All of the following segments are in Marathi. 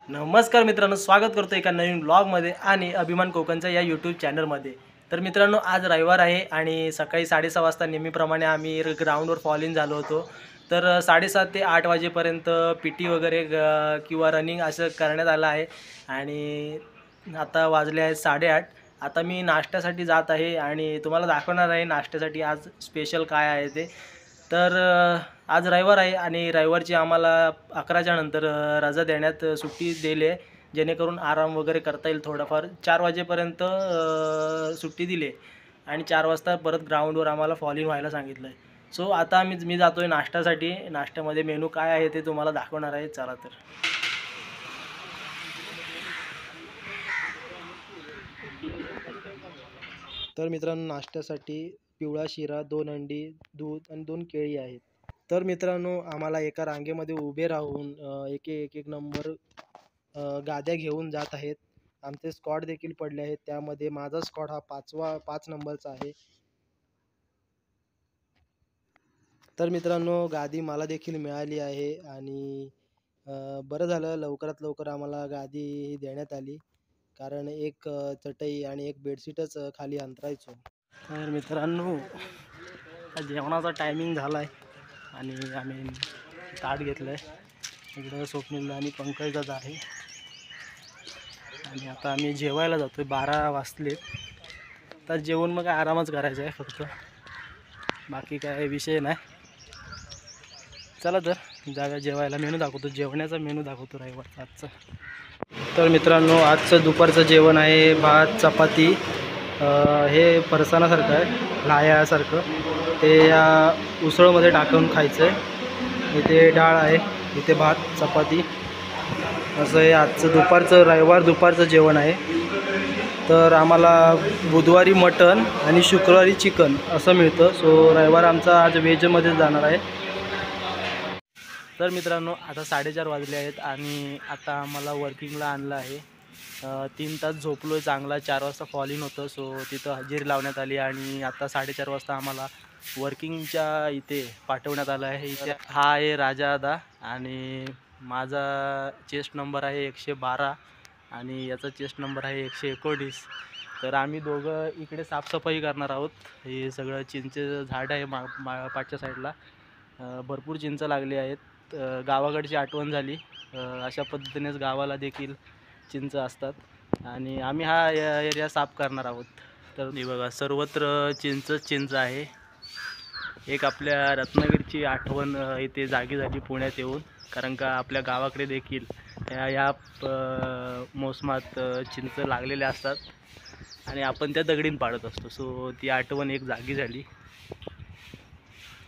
नमस्कार मित्रांनो, स्वागत करतो एका नवीन ब्लॉगमध्ये आणि अभिमान कोकणच्या या यूट्यूब चॅनलमध्ये। तर मित्रांनो, आज रविवार आहे आणि सकाळी 6:30 वाजता नेहमीप्रमाणे आम्ही ग्राउंडवर फॉल इन झालो होतो। तर 7:30 ते 8 वाजेपर्यंत पीटी वगैरे किंवा रनिंग असं करण्यात आलं आहे आणि आता वाजले आहेत 8:30। आता मी नाश्त्यासाठी जात आहे आणि तुम्हाला दाखवणार आहे नाश्त्यासाठी आज स्पेशल काय आहे ते। तर आज रविवार आहे आणि रविवारची आम्हाला 11च्या नंतर रजा देण्यात सुट्टी दिली आहे, जेणेकरून आराम वगैरे करता येईल थोडाफार। 4 वाजेपर्यंत सुट्टी दिली आहे आणि 4 वाजता परत ग्राउंडवर आम्हाला फॉलिंग व्हायला सांगितलं आहे। सो आता मी जातो आहे नाश्त्यासाठी। नाश्त्यामध्ये मेनू काय आहे ते तुम्हाला दाखवणार आहे, चला तर। तर मित्रांनो, नाश्त्यासाठी पिवळा शिरा, 2 अंडी, दूध आणि 2 केळी आहेत। तर मित्रांनो, आम्हाला एका रांगेमध्ये उभे राहून एक नंबर गाद्या घेऊन जात आहेत। आमचे स्क्वॉड देखील पडले आहेत, त्यामध्ये माझा स्क्वॉड हा 5 नंबरचा आहे। तर मित्रांनो, गादी मला देखील मिळाली आहे आणि बरं झालं लवकरात लवकर आम्हाला गादी देण्यात आली, कारण एक चटई आणि एक बेडशीटच खाली अंतरायचो। तर मित्रांनो, जेवणाचा टायमिंग झाला आहे आणि आम्ही ताट घेतलं आहे। इकडं स्वप्नील आणि पंकज दादा आहे आणि आता आम्ही जेवायला जातो आहे। 12 वाजले तर जेवून मग आरामच करायचा आहे फक्त, बाकी काय विषय नाही। चला तर जागा जेवायला। मेनू दाखवतो, जेवणाचा मेनू दाखवतो रविवारचा आजचा। तर मित्रांनो, आजचं दुपारचं जेवण आहे भात चपाती। हे फरसाणासारखं आहे, लाह्यासारखं, ते या उसळमध्ये टाकून खायचं आहे। इथे डाळ आहे, इथे भात चपाती, असं हे आजचं रविवार दुपारचं जेवण आहे। तर आम्हाला बुधवारी मटण आणि शुक्रवारी चिकन असं मिळतं। सो रविवार आमचा आज व्हेजमध्ये जाणार आहे। तर मित्रांनो, आता 4:30 वाजले आहेत आणि आता आम्हाला वर्किंगला आणलं आहे। 3 तास झोपलो आहे चांगला। 4 वाजता फॉल इन होतं, सो तिथं हजेरी लावण्यात आली आणि आता 4:30 वाजता आम्हाला वर्किंगच्या इथे पाठवण्यात आलं आहे। इथे हा आहे राजादा आणि माझा चेस्ट नंबर आहे 112 आणि याचा चेस्ट नंबर आहे 119। तर आम्ही दोघं इकडे साफसफाई करणार आहोत। हे सगळं चिंचेचं झाड आहे पाठच्या साईडला, भरपूर चिंच लागली आहेत। गावाकडची आठवण झाली, अशा पद्धतीनेच गावाला देखील चिंच असतात आणि आम्ही हा एरिया साफ करणार आहोत। तर हे बघा, सर्वत्र चिंच आहे। एक आपल्या रत्नागिरीची आठवण इथे जागी झाली पुण्यात येऊन, कारण का आपल्या गावाकडे देखील या मोसमात चिंच लागलेल्या असतात आणि आपण त्या दगडीन पाडत असतो। सो ती आठवण एक जागी झाली।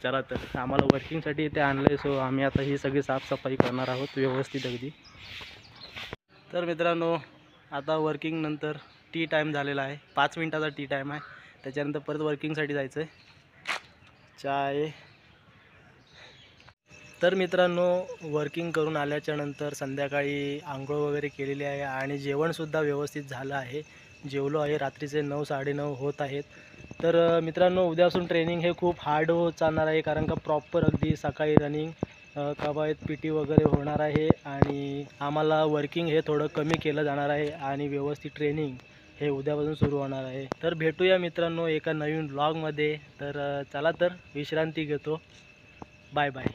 चला तर आम्हाला वर्किंगसाठी इथे आणलं आहे, सो आम्ही आता ही सगळी साफसफाई करणार आहोत व्यवस्थित अगदी। तर मित्रांनो, आता वर्किंग नंतर टी टाईम झालेला आहे, 5 मिनिटाचा टी टाईम आहे। त्याच्यानंतर परत वर्किंगसाठी जायचं आहे, चाय। तर मित्रांनो, वर्किंग करून आल्याच्या नंतर संध्याकाळी आंघोळ वगैरे केलेली आहे आणि जेवणसुद्धा व्यवस्थित झालं आहे। जेवलो आहे, रात्रीचे 9 साडेनऊ होत आहेत। तर मित्रांनो, उद्यापासून ट्रेनिंग हे खूप हार्ड होत चालणार आहे, कारण का प्रॉपर अगदी सकाळी रनिंग, कवायत पीटी वगैरे होणार आहे आणि आम्हाला वर्किंग हे थोडं कमी केलं जाणार आहे आणि व्यवस्थित ट्रेनिंग हे उद्यापासून सुरू होणार आहे। तर भेटूया मित्रांनो एका नवीन ब्लॉगमध्ये। तर चला तर विश्रांती घेतो, बाय बाय।